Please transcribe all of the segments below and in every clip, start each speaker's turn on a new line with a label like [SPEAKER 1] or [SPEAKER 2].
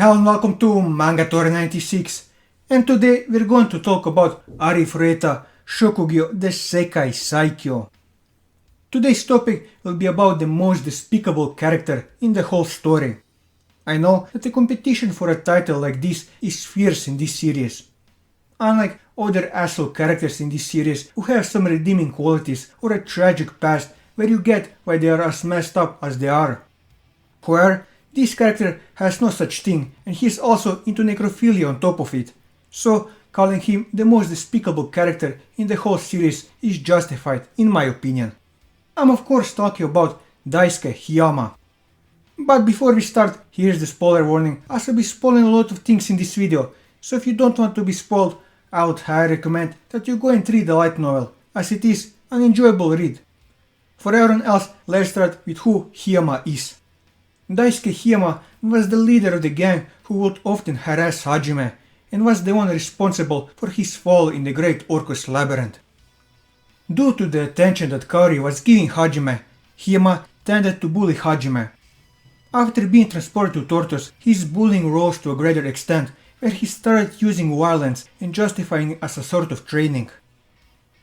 [SPEAKER 1] Hello and welcome to Manga 96, and today we're going to talk about Arifureta Shokugyou de Sekai Saikyou. Today's topic will be about the most despicable character in the whole story. I know that the competition for a title like this is fierce in this series. Unlike other asshole characters in this series who have some redeeming qualities or a tragic past where you get why they are as messed up as they are. However, this character has no such thing, and he is also into necrophilia on top of it, so calling him the most despicable character in the whole series is justified in my opinion. I'm of course talking about Daisuke Hiyama. But before we start, here's the spoiler warning, as I'll be spoiling a lot of things in this video, so if you don't want to be spoiled, I would highly recommend that you go and read the light novel, as it is an enjoyable read. For everyone else, let's start with who Hiyama is. Daisuke Hiyama was the leader of the gang who would often harass Hajime, and was the one responsible for his fall in the Great Orcus Labyrinth. Due to the attention that Kaori was giving Hajime, Hiyama tended to bully Hajime. After being transported to Tortoise, his bullying rose to a greater extent, where he started using violence and justifying it as a sort of training.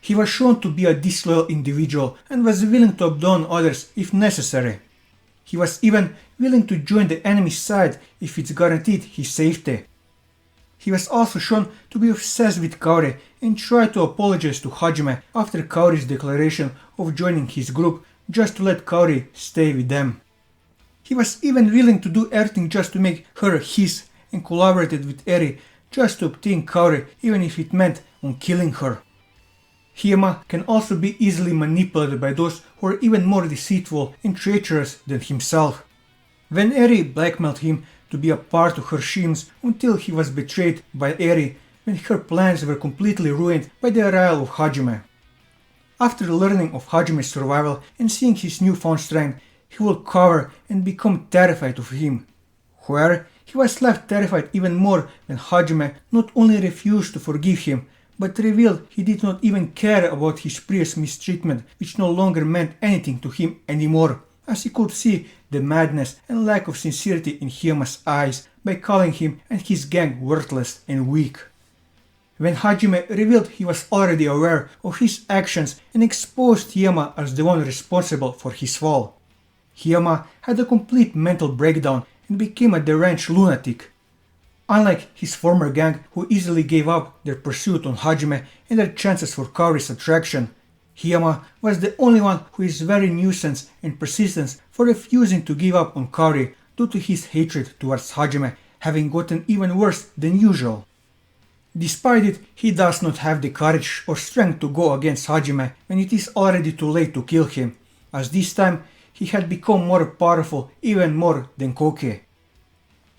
[SPEAKER 1] He was shown to be a disloyal individual and was willing to abandon others if necessary. He was even willing to join the enemy's side if it guaranteed his safety. He was also shown to be obsessed with Kaori and tried to apologize to Hajime after Kaori's declaration of joining his group just to let Kaori stay with them. He was even willing to do everything just to make her his and collaborated with Eri just to obtain Kaori even if it meant on killing her. Hiyama can also be easily manipulated by those who are even more deceitful and treacherous than himself. When Eri blackmailed him to be a part of her schemes until he was betrayed by Eri when her plans were completely ruined by the arrival of Hajime. After learning of Hajime's survival and seeing his newfound strength, he will cower and become terrified of him. However, he was left terrified even more when Hajime not only refused to forgive him, but revealed he did not even care about his previous mistreatment, which no longer meant anything to him anymore, as he could see the madness and lack of sincerity in Hiyama's eyes by calling him and his gang worthless and weak. When Hajime revealed he was already aware of his actions and exposed Hiyama as the one responsible for his fall, Hiyama had a complete mental breakdown and became a deranged lunatic. Unlike his former gang who easily gave up their pursuit on Hajime and their chances for Kaori's attraction, Hiyama was the only one who is very nuisance and persistent for refusing to give up on Kaori due to his hatred towards Hajime having gotten even worse than usual. Despite it, he does not have the courage or strength to go against Hajime when it is already too late to kill him, as this time he had become more powerful even more than Koke.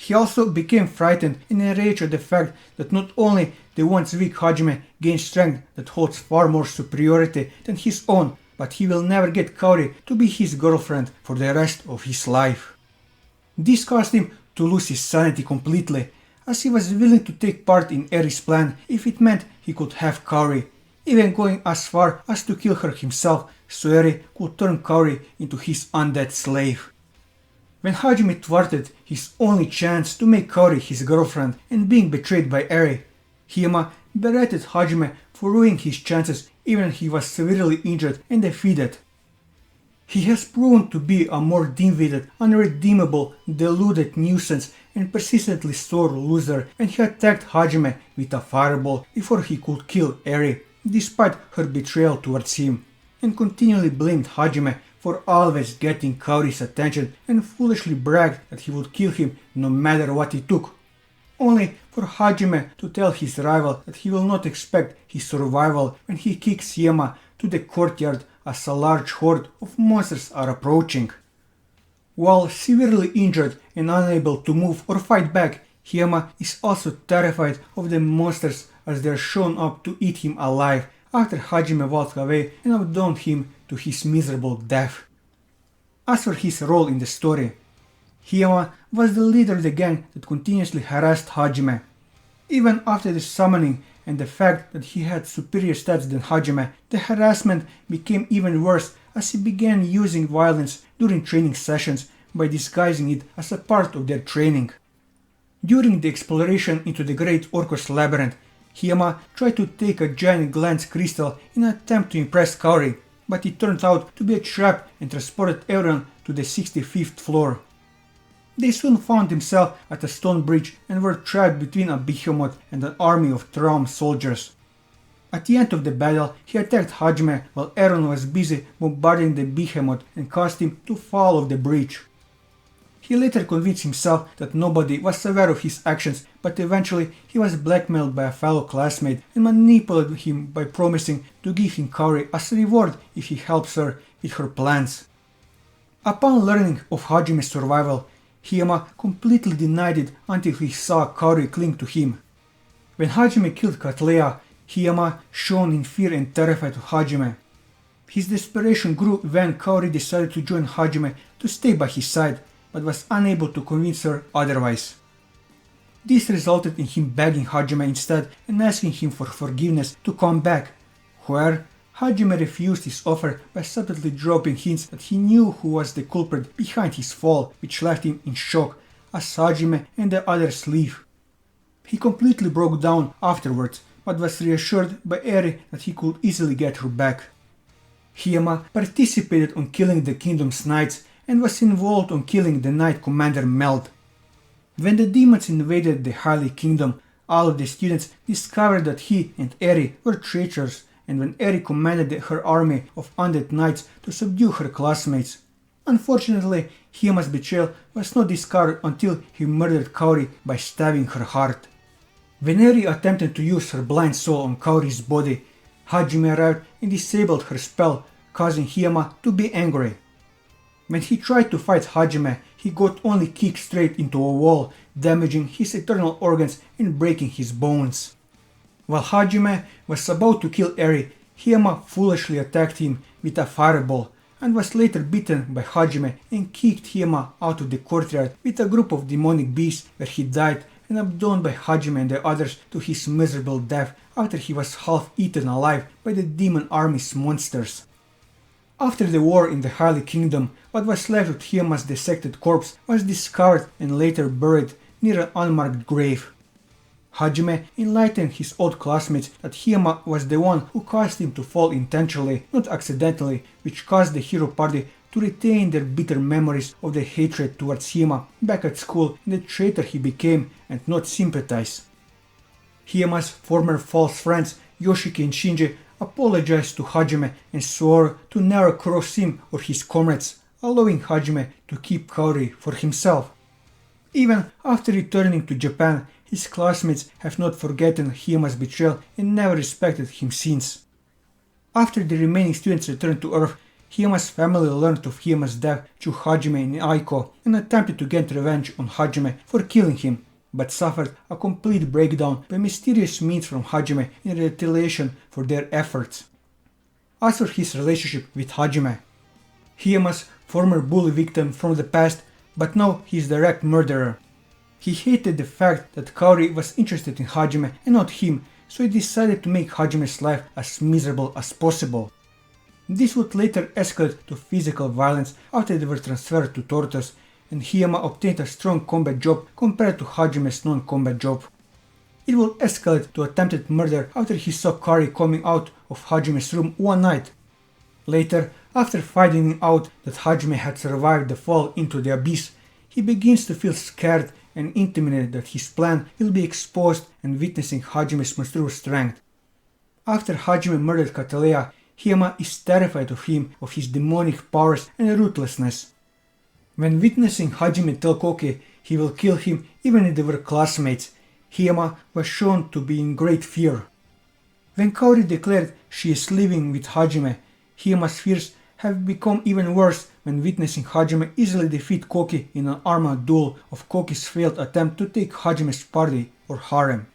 [SPEAKER 1] He also became frightened and enraged at the fact that not only the once weak Hajime gained strength that holds far more superiority than his own, but he will never get Kaori to be his girlfriend for the rest of his life. This caused him to lose his sanity completely, as he was willing to take part in Eri's plan if it meant he could have Kaori, even going as far as to kill her himself so Eri could turn Kaori into his undead slave. When Hajime thwarted his only chance to make Kaori his girlfriend and being betrayed by Eri, Hiyama berated Hajime for ruining his chances even when he was severely injured and defeated. He has proven to be a more dim-witted, unredeemable, deluded nuisance and persistently sore loser when he attacked Hajime with a fireball before he could kill Eri, despite her betrayal towards him, and continually blamed Hajime for always getting Kaori's attention and foolishly bragged that he would kill him no matter what it took, only for Hajime to tell his rival that he will not expect his survival when he kicks Hiyama to the courtyard as a large horde of monsters are approaching. While severely injured and unable to move or fight back, Hiyama is also terrified of the monsters as they are shown up to eat him alive after Hajime walked away and abandoned him to his miserable death. As for his role in the story, Hiyama was the leader of the gang that continuously harassed Hajime. Even after the summoning and the fact that he had superior stats than Hajime, the harassment became even worse as he began using violence during training sessions by disguising it as a part of their training. During the exploration into the Great Orcus Labyrinth, Hiyama tried to take a giant glance crystal in an attempt to impress Kaori, but it turned out to be a trap and transported everyone to the 65th floor. They soon found themselves at a stone bridge and were trapped between a behemoth and an army of trained soldiers. At the end of the battle, he attacked Hajime while Aaron was busy bombarding the behemoth and caused him to fall off the bridge. He later convinced himself that nobody was aware of his actions, but eventually he was blackmailed by a fellow classmate and manipulated him by promising to give him Kaori as a reward if he helps her with her plans. Upon learning of Hajime's survival, Hiyama completely denied it until he saw Kaori cling to him. When Hajime killed Katleya, Hiyama shone in fear and terrified of Hajime. His desperation grew when Kaori decided to join Hajime to stay by his side, but was unable to convince her otherwise. This resulted in him begging Hajime instead and asking him for forgiveness to come back, where Hajime refused his offer by subtly dropping hints that he knew who was the culprit behind his fall, which left him in shock as Hajime and the others leave. He completely broke down afterwards, but was reassured by Eri that he could easily get her back. Hiyama participated on killing the kingdom's knights and was involved on killing the knight commander Meld. When the demons invaded the Highly Kingdom, all of the students discovered that he and Eri were traitors, and when Eri commanded her army of undead knights to subdue her classmates. Unfortunately, Hiyama's betrayal was not discovered until he murdered Kaori by stabbing her heart. When Eri attempted to use her blind soul on Kaori's body, Hajime arrived and disabled her spell, causing Hiyama to be angry. When he tried to fight Hajime, he got only kicked straight into a wall, damaging his internal organs and breaking his bones. While Hajime was about to kill Eri, Hiyama foolishly attacked him with a fireball and was later beaten by Hajime and kicked Hiyama out of the courtyard with a group of demonic beasts, where he died and abandoned by Hajime and the others to his miserable death after he was half eaten alive by the demon army's monsters. After the war in the Highly Kingdom, what was left of Hiyama's dissected corpse was discovered and later buried near an unmarked grave. Hajime enlightened his old classmates that Hiyama was the one who caused him to fall intentionally, not accidentally, which caused the hero party to retain their bitter memories of their hatred towards Hiyama back at school and the traitor he became and not sympathize. Hiyama's former false friends Yoshiki and Shinji apologized to Hajime and swore to never cross him or his comrades, allowing Hajime to keep Kaori for himself. Even after returning to Japan, his classmates have not forgotten Hiyama's betrayal and never respected him since. After the remaining students returned to Earth, Hiyama's family learned of Hiyama's death through Hajime and Aiko and attempted to get revenge on Hajime for killing him, but suffered a complete breakdown by mysterious means from Hajime in retaliation for their efforts. As for his relationship with Hajime, Hiyama's former bully victim from the past, but now his direct murderer. He hated the fact that Kaori was interested in Hajime and not him, so he decided to make Hajime's life as miserable as possible. This would later escalate to physical violence after they were transferred to Tortoise, and Hiyama obtained a strong combat job compared to Hajime's non-combat job. It would escalate to attempted murder after he saw Kaori coming out of Hajime's room one night. Later, after finding out that Hajime had survived the fall into the abyss, he begins to feel scared and intimidated that his plan will be exposed and witnessing Hajime's monstrous strength. After Hajime murdered Kataleya, Hiyama is terrified of him, of his demonic powers and ruthlessness. When witnessing Hajime tell Koki he will kill him even if they were classmates, Hiyama was shown to be in great fear. When Kaori declared she is living with Hajime, Hiyama's fears have become even worse when witnessing Hajime easily defeat Koki in an armed duel of Koki's failed attempt to take Hajime's party or harem.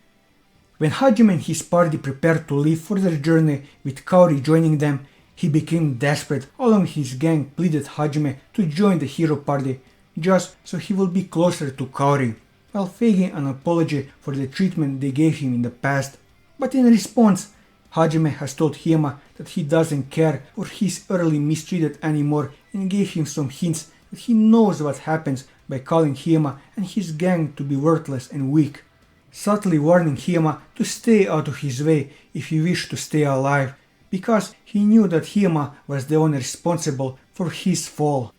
[SPEAKER 1] When Hajime and his party prepared to leave for their journey with Kaori joining them, he became desperate, along with his gang pleaded Hajime to join the hero party, just so he will be closer to Kaori, while faking an apology for the treatment they gave him in the past. But in response, Hajime has told Hiyama that he doesn't care or he's early mistreated anymore and gave him some hints that he knows what happens by calling Hiyama and his gang to be worthless and weak, subtly warning Hiyama to stay out of his way if he wished to stay alive, because he knew that Hiyama was the one responsible for his fall.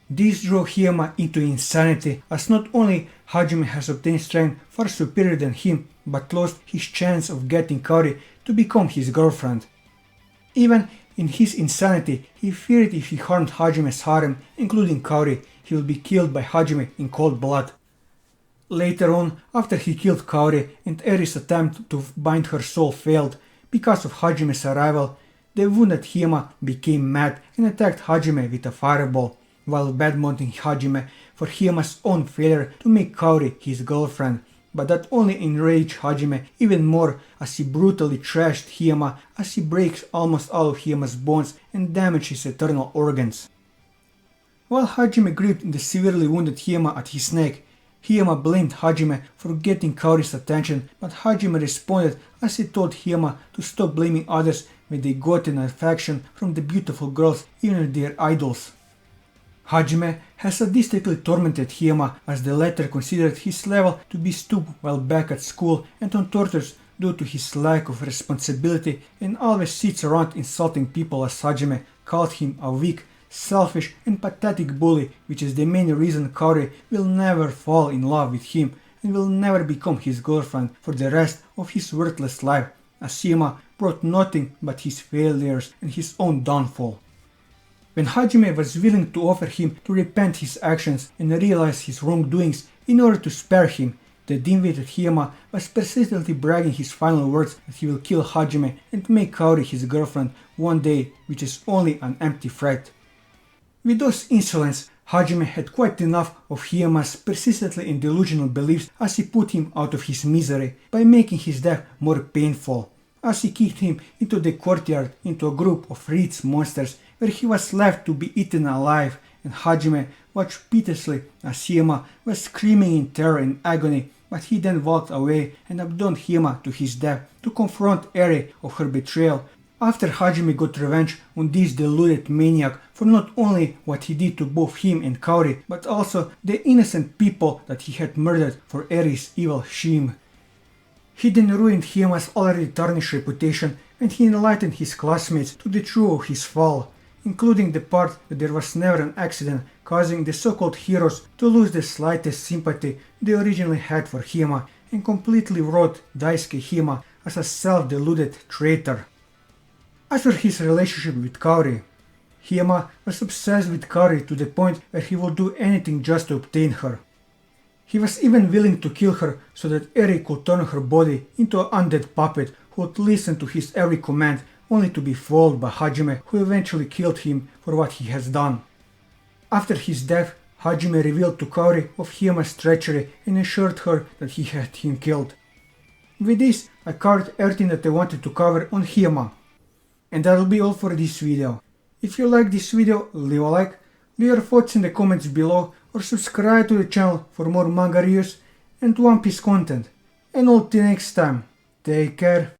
[SPEAKER 1] This drove Hiyama into insanity, as not only Hajime has obtained strength far superior than him, but lost his chance of getting Kaori to become his girlfriend. Even in his insanity, he feared if he harmed Hajime's harem, including Kaori, he will be killed by Hajime in cold blood. Later on, after he killed Kaori and Eri's attempt to bind her soul failed because of Hajime's arrival, the wounded Hiyama became mad and attacked Hajime with a fireball, while badmouthing Hajime for Hiyama's own failure to make Kaori his girlfriend, but that only enraged Hajime even more as he brutally trashed Hiyama as he breaks almost all of Hiyama's bones and damages his eternal organs. While Hajime gripped the severely wounded Hiyama at his neck, Hiyama blamed Hajime for getting Kaori's attention, but Hajime responded as he told Hiyama to stop blaming others when they got an affection from the beautiful girls, even if they are idols. Hajime has sadistically tormented Hiyama as the latter considered his level to be stupid while back at school and on tortures due to his lack of responsibility, and always sits around insulting people as Hajime called him a weak, selfish and pathetic bully, which is the main reason Kaori will never fall in love with him and will never become his girlfriend for the rest of his worthless life, as Hiyama brought nothing but his failures and his own downfall. When Hajime was willing to offer him to repent his actions and realize his wrongdoings in order to spare him, the dim-witted Hiyama was persistently bragging his final words that he will kill Hajime and make Kaori his girlfriend one day, which is only an empty threat. With those insolence, Hajime had quite enough of Hiyama's persistently and delusional beliefs as he put him out of his misery by making his death more painful, as he kicked him into the courtyard into a group of wreaths monsters where he was left to be eaten alive, and Hajime watched piteously as Hiyama was screaming in terror and agony, but he then walked away and abandoned Hiyama to his death to confront Eri of her betrayal, after Hajime got revenge on this deluded maniac for not only what he did to both him and Kaori, but also the innocent people that he had murdered for Eri's evil scheme. He then ruined Hiyama's already tarnished reputation and he enlightened his classmates to the truth of his fall, including the part that there was never an accident causing the so-called heroes to lose the slightest sympathy they originally had for Hiyama, and completely wrote Daisuke Hiyama as a self-deluded traitor. As for his relationship with Kaori, Hiyama was obsessed with Kaori to the point where he would do anything just to obtain her. He was even willing to kill her so that Eri could turn her body into an undead puppet who would listen to his every command, only to be foiled by Hajime, who eventually killed him for what he has done. After his death, Hajime revealed to Kaori of Hiyama's treachery and assured her that he had him killed. With this, I covered everything that I wanted to cover on Hiyama. And that'll be all for this video. If you like this video, leave a like, leave your thoughts in the comments below, or subscribe to the channel for more manga reviews and One Piece content. And until next time, take care.